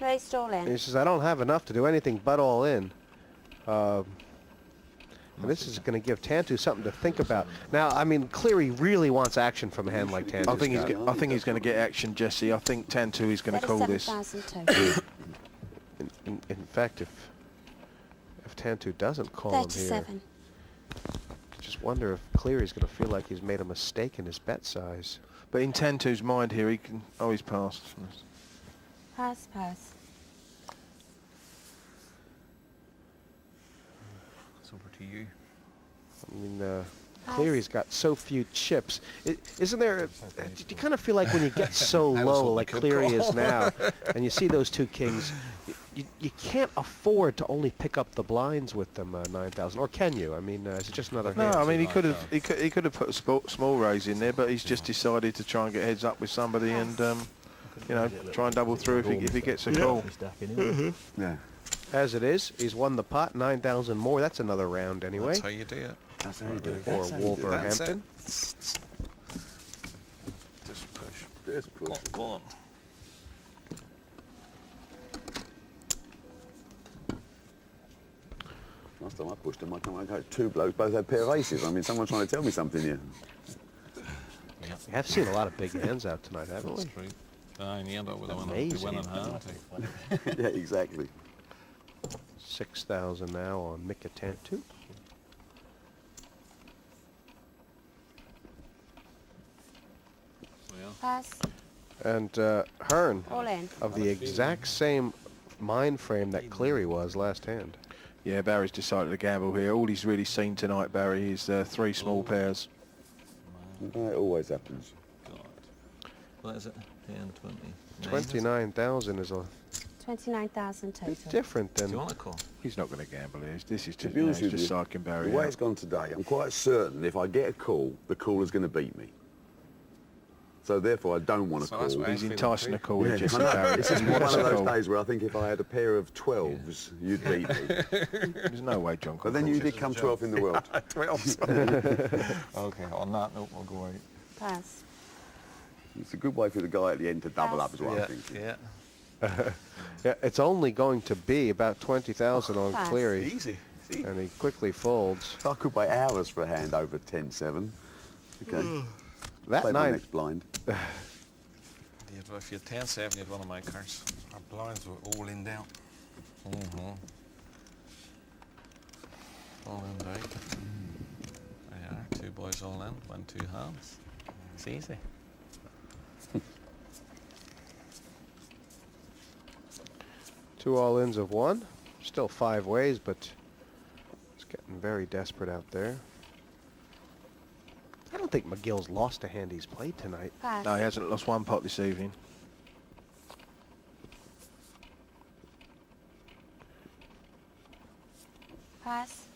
Raised all in. He says, I don't have enough to do anything but all in. And this is going to give Tantu something to think about. Now, I mean, Cleary really wants action from a hand like Tantu. I think he's going to get action, Jesse. I think Tantu is going to call this. 37,000 total. In fact, if Tantu doesn't call him here, 37. I just wonder if Cleary's going to feel like he's made a mistake in his bet size. But in Tantu's mind here, he can... Oh, he's passed. Pass, pass. It's over to you. I mean, Cleary's got so few chips. Isn't there... do you kind of feel like when you get so low, like Cleary is now, and you see those two kings, you can't afford to only pick up the blinds with them 9,000, or can you? I mean, is it just another? No, hand? I mean he could have put a small raise in there, but he's just decided to try and get heads up with somebody and you know, try and double through if he gets a call. Yeah. As it is, he's won the pot, 9,000 more. That's another round anyway. That's how you do it. That's how you do it. For Wolverhampton. Just push. Just push. Go on. Last time I pushed them, I got two blokes, both had a pair of aces. I mean, someone's trying to tell me something here. Yeah. We have seen a lot of big hands out tonight, haven't we? That's true. And you end up with a Amazing. winning hand. Yeah, exactly. 6,000 now on Mika Tantu. Yeah. Pass. And Hearn All in. of the exact same mind frame that Cleary was last hand. Yeah, Barry's decided to gamble here. All he's really seen tonight, Barry, is three small pairs. It always happens. God. What is it? 10, 20. 29,000 is a 29,000 total. bit different Do than... you want to call? He's not going to gamble here. This is To just, be honest it's with just you, psyching Barry the way out. it's gone today, I'm quite certain if I get a call, the caller's going to beat me. So therefore, I don't want to So that's call. why He's feeling enticing too. a call Yeah, with Jesse I know. Barry. It's just He one wants of a those call. days where I think if I had a pair of 12s, you'd beat me. There's no way John But could then call you this. did come 12th in the world. 12. Okay, on that note, we'll go out. Pass. It's a good way for the guy at the end to double up, is what Yeah, I'm thinking. yeah. Yeah, it's only going to be about 20,000 on Pass. Cleary. Easy. See? And he quickly folds. I could wait hours for a hand over 10-7. Okay. That Play my night, next blind. Yeah, but if you're 10-7, you have one of my cards. Our blinds were all in down. Mm-hmm. All in out. There you are, two boys all in, win two hands. It's easy. two all-ins of one. Still 5 ways, but it's getting very desperate out there. I don't think McGill's lost a hand he's played tonight. Pass. No, he hasn't lost one pot this evening. Pass.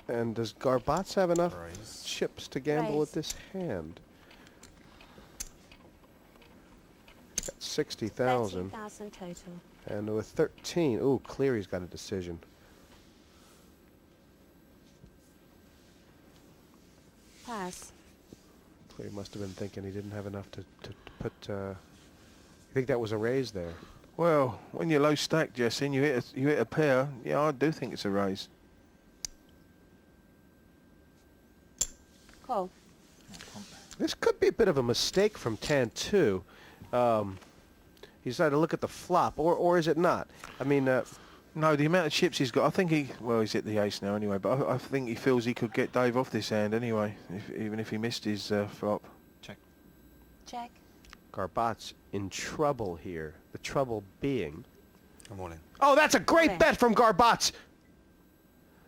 And does Garbats have enough Raise. chips to gamble Raise. with this hand? Got 60,000. 13,000 total. And with 13, ooh, Cleary's got a decision. Pass. Cleary must have been thinking he didn't have enough to put... you think that was a raise there? Well, when you're low stack, Jesse, and you hit a pair, yeah, I do think it's a raise. Call. This could be a bit of a mistake from Tantu. He decided to look at the flop, or is it not? I mean, No, the amount of chips he's got, I think he's hit the ace now anyway, but I think he feels he could get Dave off this hand anyway, even if he missed his flop. Check. Check. Garbats in trouble here. The trouble being... I'm all in. Oh, that's a great Okay. bet from Garbats!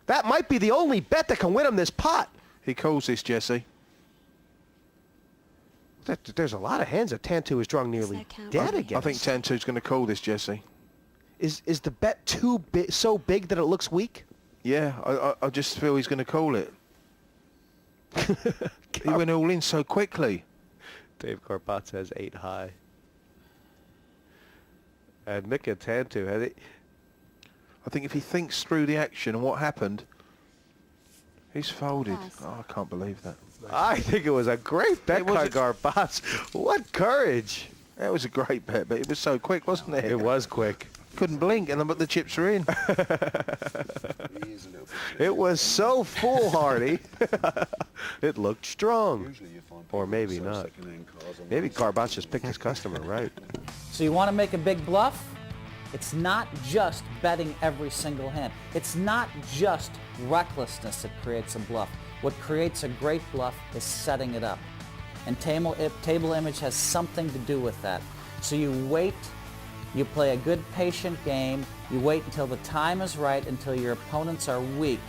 That might be the only bet that can win him this pot. He calls this, Jesse. There's a lot of hands that Tantu is drawing nearly no count. dead I against. I think Tantu's going to call this, Jesse. Is the bet too big, so big that it looks weak? Yeah, I just feel he's going to call it. He went all in so quickly. Dave Garbats has 8 high. And Mika Tantu had it. I think if he thinks through the action and what happened, he's folded. Pass. Oh, I can't believe that. I think it was a great bet It was by a- Garbats. What courage! That was a great bet, but it was so quick, wasn't it? It was quick. Couldn't blink, and the chips were in. He is a little bit. It was so foolhardy. It looked strong. Usually you find Or people maybe sell not. second-hand cars on Maybe the- Garbats just picked his customer right. So you want to make a big bluff? It's not just betting every single hand. It's not just recklessness that creates a bluff. What creates a great bluff is setting it up. And table image has something to do with that. So you wait, you play a good patient game, you wait until the time is right, until your opponents are weak,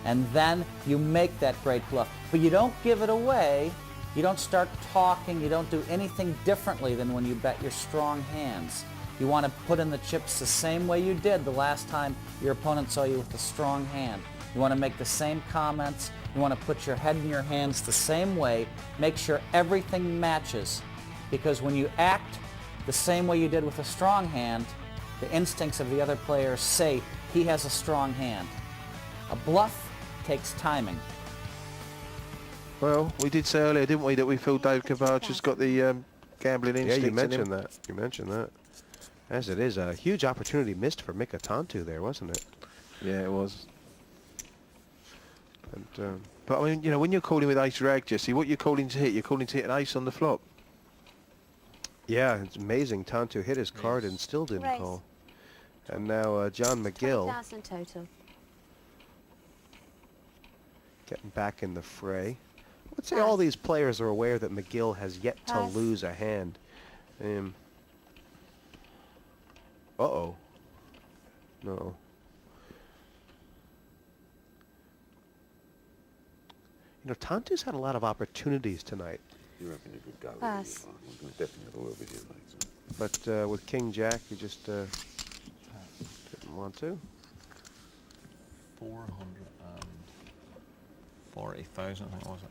and then you make that great bluff. But you don't give it away, you don't start talking, you don't do anything differently than when you bet your strong hands. You want to put in the chips the same way you did the last time your opponent saw you with a strong hand. You want to make the same comments, you want to put your head in your hands the same way, make sure everything matches. Because when you act the same way you did with a strong hand, the instincts of the other players say he has a strong hand. A bluff takes timing. Well, we did say earlier, didn't we, that we feel Dave Cavarch's got the gambling Yeah, instinct you in mentioned him. that. You mentioned that. As it is, a huge opportunity missed for Mika Tantu there, wasn't it? Yeah, it was. And, But I mean, you know, when you're calling with ace rag, Jesse, what you're calling to hit? You're calling to hit an ace on the flop. yeah, it's amazing. Tantu hit his card and still didn't Raise. call. And now John McGill 20,000 total. getting back in the fray. I would say all these players are aware that McGill has yet to Pass. lose a hand. Uh-oh. No. You know, Tantu's had a lot of opportunities tonight, You're having a good go. Pass. I'm going to definitely have a word with you later. but with King Jack, he just didn't want to. 440,000, I think, was it?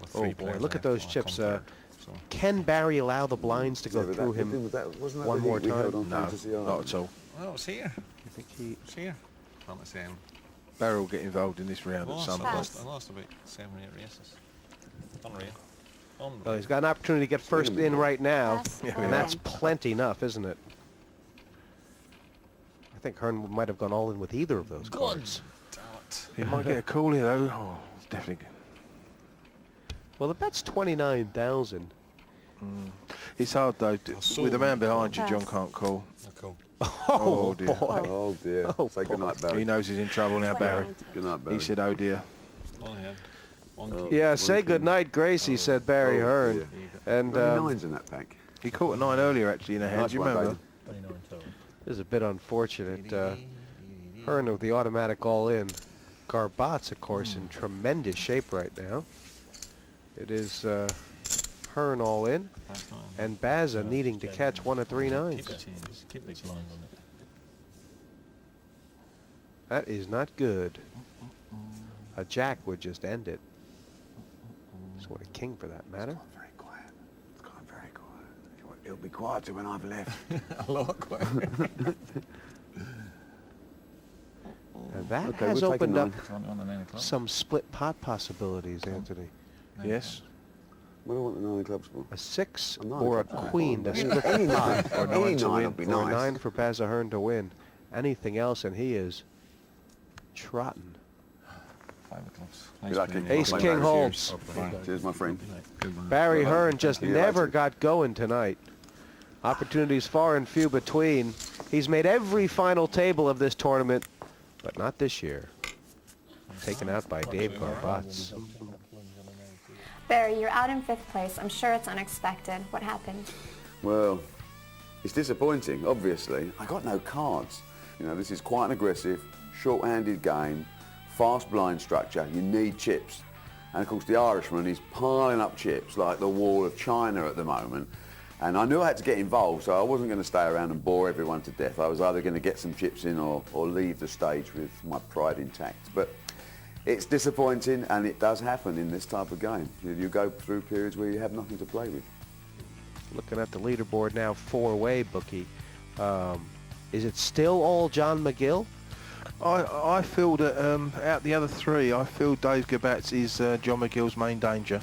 With Oh, three boy, players look there at those on a chips, compared, so. Can Barry allow the blinds to go Yeah, but through that- him wasn't that one the more heat we held time? on No, Fantasy not Island? at all. Oh, it's here. I think he... It's here. Not the same. Barry will get involved in this I round at lost, some I point. lost, I lost about 7 or 8 races. Unreal. Unreal. Well, he's got an opportunity to get first in right now, Pass and or that's in. plenty enough, isn't it? I think Hearn might have gone all in with either of those cards. Damn it. He might get a call here, though. Oh, it's definitely. Well, the bet's 29,000. It's hard, though. With the man behind you, Pass. John can't call. Cool. Oh, dear. boy. Oh dear. Oh, Say good night, He Barry. knows he's in trouble now, Barry. Good night, Barry. He said, oh, dear. One hand. One Oh. key. Yeah, say good night, Gracie, said Barry Oh, Hearn. dear. And How many nines in that pack? He caught a 9 earlier, actually, in a hand. Nice Do you one, remember? David. this is a bit unfortunate. Hearn with the automatic all-in. Garbats, of course, in tremendous shape right now. It is Hearn all in, That's not- and Baza needing to catch one of 3 Keep nines. the change. Keep the change on it. That is not good. A jack would just end it. So what a king for that matter. It's gone very quiet. It's gone very quiet. It'll be quieter when I've left. A lot quicker. And that Okay, has we'll take a opened up nine. On the 9 o'clock. some split pot possibilities, Anthony. Yes. What do I want the 9 clubs for? A 6 A nine or a clubs. queen to Any- split any the pot. nine. Or Any nine to nine win. would be Or nice. 9 for Baza Hearn to win. Anything else, and he is trotting. 5 o'clocks. Good luck, King. Ace Bye, King Barry. holds. Cheers, my friend. Barry Well, Hearn just see you never later. got going tonight. Opportunities far and few between. He's made every final table of this tournament, but not this year. Taken out by Dave Garbats. Barry, you're out in 5th place. I'm sure it's unexpected. What happened? Well, it's disappointing, obviously. I got no cards. You know, this is quite an aggressive, short-handed game, fast blind structure. You need chips. And of course, the Irishman is piling up chips like the wall of China at the moment. And I knew I had to get involved, so I wasn't going to stay around and bore everyone to death. I was either going to get some chips in or leave the stage with my pride intact. But it's disappointing, and it does happen in this type of game. You go through periods where you have nothing to play with. Looking at the leaderboard now, 4-way bookie. Is it still all John McGill? I feel that out the other three, I feel Dave Gabatz is John McGill's main danger.